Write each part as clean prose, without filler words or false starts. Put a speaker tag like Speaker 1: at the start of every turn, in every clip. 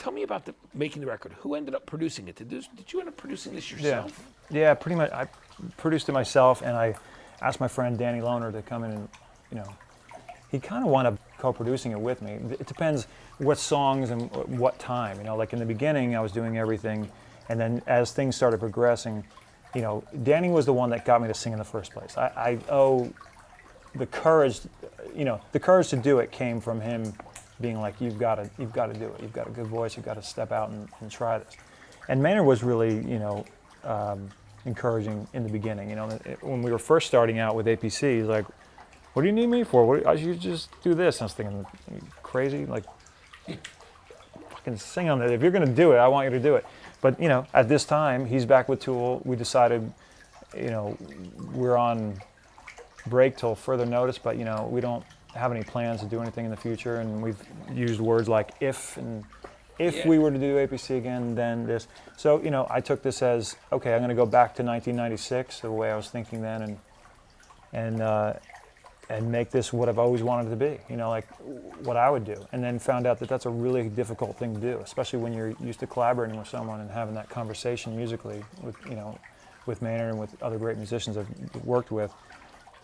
Speaker 1: tell me about making the record. Who ended up producing it? Did you end up producing this yourself?
Speaker 2: Yeah, pretty much. I produced it myself, and I asked my friend Danny Lohner to come in and, he kind of wound up co-producing it with me. It depends what songs and what time. Like in the beginning, I was doing everything, and then as things started progressing, Danny was the one that got me to sing in the first place. I owe the courage, the courage to do it came from him being like, you've got to do it. You've got a good voice. You've got to step out and try this. And Maynard was really, encouraging in the beginning. When we were first starting out with APC, he's like, "What do you need me for? I should just do this." And I was thinking, "Are you crazy? Like, fucking sing on it. If you're going to do it, I want you to do it." But at this time, he's back with Tool. We decided, we're on break till further notice, but we don't have any plans to do anything in the future. And we've used words like if and if we were to do APC again, then this. So I took this as, okay, I'm going to go back to 1996, the way I was thinking then, and make this what I've always wanted to be, like what I would do. And then found out that that's a really difficult thing to do, especially when you're used to collaborating with someone and having that conversation musically with Maynard and with other great musicians I've worked with.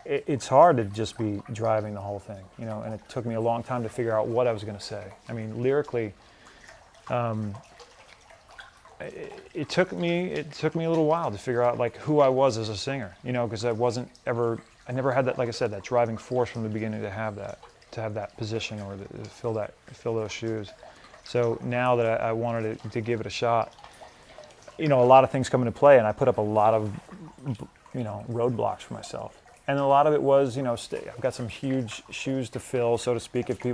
Speaker 2: It's hard to just be driving the whole thing, and it took me a long time to figure out what I was going to say. I mean, lyrically, it took me a little while to figure out like who I was as a singer, because I never had that, like I said, that driving force from the beginning to have that position or to fill those shoes. So now that I wanted to give it a shot, a lot of things come into play, and I put up a lot of, roadblocks for myself. And a lot of it was, I've got some huge shoes to fill, so to speak. If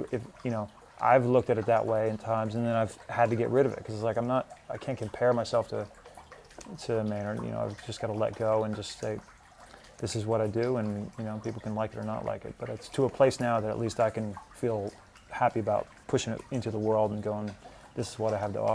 Speaker 2: I've looked at it that way in times, and then I've had to get rid of it because it's like I can't compare myself to Maynard. I've just got to let go and just say, this is what I do, and people can like it or not like it. But it's to a place now that at least I can feel happy about pushing it into the world and going, this is what I have to offer.